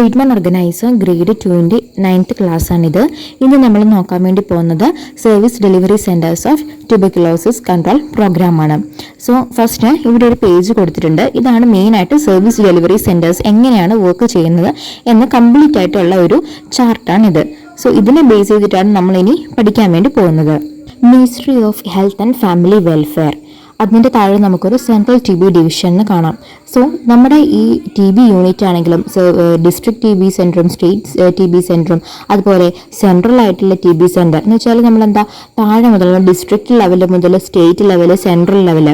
Treatment organiser grade 2 9th ക്ലാസ്സാണിത്. ഇന്ന് നമ്മൾ നോക്കാൻ വേണ്ടി പോകുന്നത് service delivery centres of tuberculosis control പ്രോഗ്രാമാണ്. സോ ഫസ്റ്റ് ഇവിടെ ഒരു പേജ് കൊടുത്തിട്ടുണ്ട്. ഇതാണ് മെയിനായിട്ട് സർവീസ് ഡെലിവറി സെൻറ്റേഴ്സ് എങ്ങനെയാണ് വർക്ക് ചെയ്യുന്നത് എന്ന് കംപ്ലീറ്റ് ആയിട്ടുള്ള ഒരു ചാർട്ടാണിത്. സോ ഇതിനെ ബേസ് ചെയ്തിട്ടാണ് നമ്മളിനി പഠിക്കാൻ വേണ്ടി പോകുന്നത്. Ministry of health and family welfare, അതിൻ്റെ താഴെ നമുക്കൊരു സെൻട്രൽ ടി ബി ഡിവിഷൻ എന്ന് കാണാം. സോ നമ്മുടെ ഈ ടി ബി യൂണിറ്റ് ആണെങ്കിലും ഡിസ്ട്രിക്ട് ടി ബി സെൻറ്ററും സ്റ്റേറ്റ് ടി ബി സെൻറ്ററും അതുപോലെ സെൻട്രൽ ആയിട്ടുള്ള ടി ബി സെൻറ്റർ എന്ന് വെച്ചാൽ നമ്മളെന്താ താഴെ മുതൽ ഡിസ്ട്രിക്ട് ലെവൽ മുതൽ state level central level,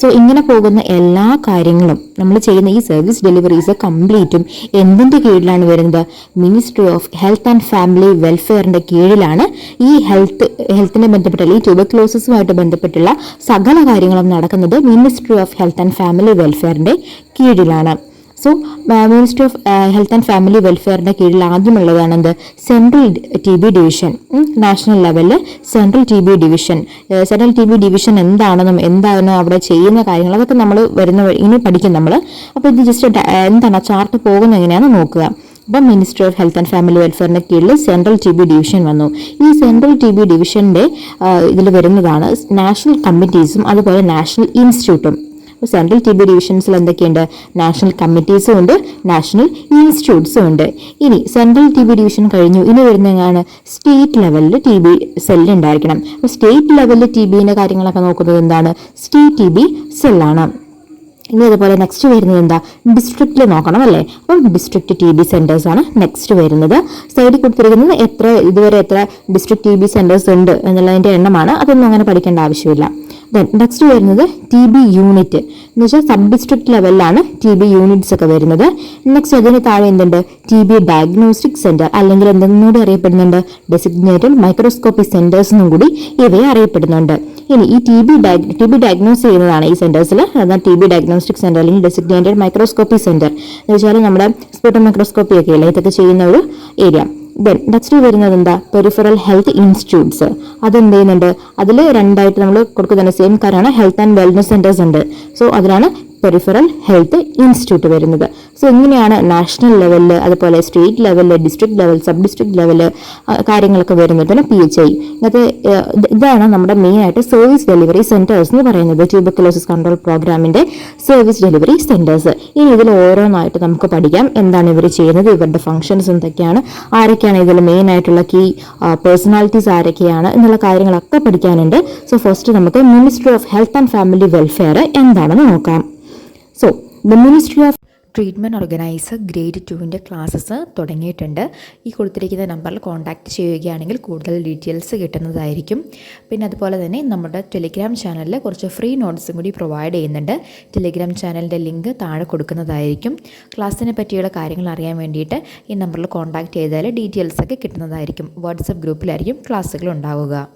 so ഇങ്ങനെ പോകുന്ന എല്ലാ കാര്യങ്ങളും നമ്മൾ ചെയ്യുന്ന ഈ സർവീസ് ഡെലിവറീസ് കംപ്ലീറ്റും എന്തിൻ്റെ കീഴിലാണ് വരുന്നത്? Ministry of health and family വെൽഫെയറിൻ്റെ കീഴിലാണ് ഈ ഹെൽത്തിനെ ബന്ധപ്പെട്ടുള്ള ഈ ട്യൂബർക്കുലോസിസുമായിട്ട് ബന്ധപ്പെട്ടുള്ള സകല കാര്യങ്ങളും നടക്കുന്നത് ministry of health and family വെൽഫെയറിൻ്റെ കീഴിലാണ്. So ministry of health and family വെൽഫെയറിൻ്റെ കീഴിൽ ആദ്യമുള്ളതാണ് എന്ത്? Central T B division. National ലെവലിൽ central T B division. Central T B division എന്താണെന്നും അവിടെ ചെയ്യുന്ന കാര്യങ്ങൾ അതൊക്കെ നമ്മൾ ഇനി പഠിക്കും നമ്മൾ. അപ്പോൾ ഇത് ജസ്റ്റ് എന്താണ് ചാർട്ട് പോകുന്നത് എങ്ങനെയാണെന്ന് നോക്കുക. അപ്പം ministry of health and family വെൽഫെയറിൻ്റെ കീഴിൽ സെൻട്രൽ ടി ബി ഡിവിഷൻ വന്നു. ഈ സെൻട്രൽ ടി ബി ഡിവിഷൻ്റെ ഇതിൽ വരുന്നതാണ് നാഷണൽ കമ്മിറ്റീസും അതുപോലെ നാഷണൽ ഇൻസ്റ്റിറ്റ്യൂട്ടും. സെൻട്രൽ ടി ബി ഡിവിഷൻസിൽ എന്തൊക്കെയുണ്ട്? നാഷണൽ കമ്മിറ്റീസും ഉണ്ട്, നാഷണൽ ഇൻസ്റ്റിറ്റ്യൂട്ട്സും ഉണ്ട്. ഇനി സെൻട്രൽ ടി ബി ഡിവിഷൻ കഴിഞ്ഞു, ഇനി വരുന്നതാണ് സ്റ്റേറ്റ് ലെവലിൽ ടി ബി സെല്ല് ഉണ്ടായിരിക്കണം. അപ്പോൾ സ്റ്റേറ്റ് ലെവലിൽ ടി ബിൻ്റെ കാര്യങ്ങളൊക്കെ നോക്കുന്നത് എന്താണ്? സ്റ്റേറ്റ് ടി ബി സെല്ലാണ്. ഇനി അതുപോലെ നെക്സ്റ്റ് വരുന്നത് എന്താ? ഡിസ്ട്രിക്റ്റിൽ നോക്കണം അല്ലേ? അപ്പം ഡിസ്ട്രിക്ട് ടി ബി സെൻറ്റേഴ്സ് ആണ് നെക്സ്റ്റ് വരുന്നത്. സൈഡിൽ കൊടുത്തിരിക്കുന്നത് ഇതുവരെ എത്ര ഡിസ്ട്രിക്ട് ടി ബി സെൻറ്റേഴ്സ് ഉണ്ട് എന്നുള്ളതിൻ്റെ എണ്ണമാണ്. അതൊന്നും അങ്ങനെ പഠിക്കേണ്ട ആവശ്യമില്ല. ദെൻ നെക്സ്റ്റ് വരുന്നത് ടി ബി യൂണിറ്റ് എന്ന് വെച്ചാൽ സബ് ഡിസ്ട്രിക്ട് ലെവലിലാണ് ടി ബി യൂണിറ്റ്സ് ഒക്കെ വരുന്നത്. നെക്സ്റ്റ് അതിന് താഴെ എന്തുണ്ട്? ടി ബി ഡയഗ്നോസ്റ്റിക് സെന്റർ അല്ലെങ്കിൽ എന്തെന്നൂടി അറിയപ്പെടുന്നുണ്ട്? ഡെസിഗ്നേറ്റഡ് മൈക്രോസ്കോപ്പി സെന്റേഴ്സ് എന്നും കൂടി ഇവയെ അറിയപ്പെടുന്നുണ്ട്. ഇനി ഈ ടി ബി ഡയഗ്നോസ് ചെയ്യുന്നതാണ് ഈ സെന്റേഴ്സിൽ. അതാണ് ടി ബി ഡയഗ്നോസ്റ്റിക് സെന്റർ അല്ലെങ്കിൽ ഡെസിഗ്നേറ്റഡ് മൈക്രോസ്കോപ്പി സെന്റർ എന്ന് വെച്ചാൽ നമ്മുടെ സ്പെക്ട്രം മൈക്രോസ്കോപ്പി ഒക്കെ അല്ലേ ഇതൊക്കെ ചെയ്യുന്ന ഒരു ഏരിയ. ദെൻ നെക്സ്റ്റ് വരുന്നത് എന്താ? Peripheral health institutes. അതെന്ത് ചെയ്യുന്നുണ്ട്? അതിൽ രണ്ടായിട്ട് നമ്മൾ കൊടുക്കുന്ന സെയിം കാര്യമാണ്. ഹെൽത്ത് ആൻഡ് വെൽനസ് സെന്റേഴ്സ് ഉണ്ട്. സോ അതിലാണ് പെരിഫറൽ ഹെൽത്ത് ഇൻസ്റ്റിറ്റ്യൂട്ട് വരുന്നത്. സോ ഇങ്ങനെയാണ് നാഷണൽ ലെവലിൽ അതുപോലെ സ്റ്റേറ്റ് ലെവലിൽ district level sub district level കാര്യങ്ങളൊക്കെ വരുന്നത്. പിന്നെ PHI ഇങ്ങനത്തെ ഇതാണ് നമ്മുടെ മെയിനായിട്ട് സർവീസ് ഡെലിവറി സെൻറ്റേഴ്സ് എന്ന് പറയുന്നത്. ട്യൂബർക്കുലോസിസ് കൺട്രോൾ പ്രോഗ്രാമിൻ്റെ സർവീസ് ഡെലിവറി സെൻറ്റേഴ്സ്. ഇനി ഇതിൽ ഓരോന്നായിട്ട് നമുക്ക് പഠിക്കാം. എന്താണ് ഇവർ ചെയ്യുന്നത്, ഇവരുടെ ഫംഗ്ഷൻസ് എന്തൊക്കെയാണ്, ആരൊക്കെയാണ് ഇതിൽ മെയിനായിട്ടുള്ള കീ പേഴ്സണാലിറ്റീസ് ആരൊക്കെയാണ് എന്നുള്ള കാര്യങ്ങളൊക്കെ പഠിക്കാനുണ്ട്. സോ ഫസ്റ്റ് നമുക്ക് ministry of health and family welfare എന്താണെന്ന് നോക്കാം. So the ministry of treatment organiser grade 2 classes തുടങ്ങിയിട്ടുണ്ട്. ഈ കൊടുത്തിരിക്കുന്ന നമ്പറിൽ കോൺടാക്റ്റ് ചെയ്യുകയാണെങ്കിൽ കൂടുതൽ ഡീറ്റെയിൽസ് കിട്ടുന്നതായിരിക്കും. പിന്നെ അതുപോലെ തന്നെ നമ്മുടെ ടെലിഗ്രാം ചാനലിൽ കുറച്ച് ഫ്രീ നോട്ട്സും കൂടി പ്രൊവൈഡ് ചെയ്യുന്നുണ്ട്. ടെലിഗ്രാം ചാനലിൻ്റെ ലിങ്ക് താഴെ കൊടുക്കുന്നതായിരിക്കും. ക്ലാസ്സിനെ പറ്റിയുള്ള കാര്യങ്ങൾ അറിയാൻ വേണ്ടിയിട്ട് ഈ നമ്പറിൽ കോൺടാക്റ്റ് ചെയ്താൽ ഡീറ്റെയിൽസൊക്കെ കിട്ടുന്നതായിരിക്കും. വാട്സപ്പ് ഗ്രൂപ്പിലായിരിക്കും ക്ലാസ്സുകൾ ഉണ്ടാവുക.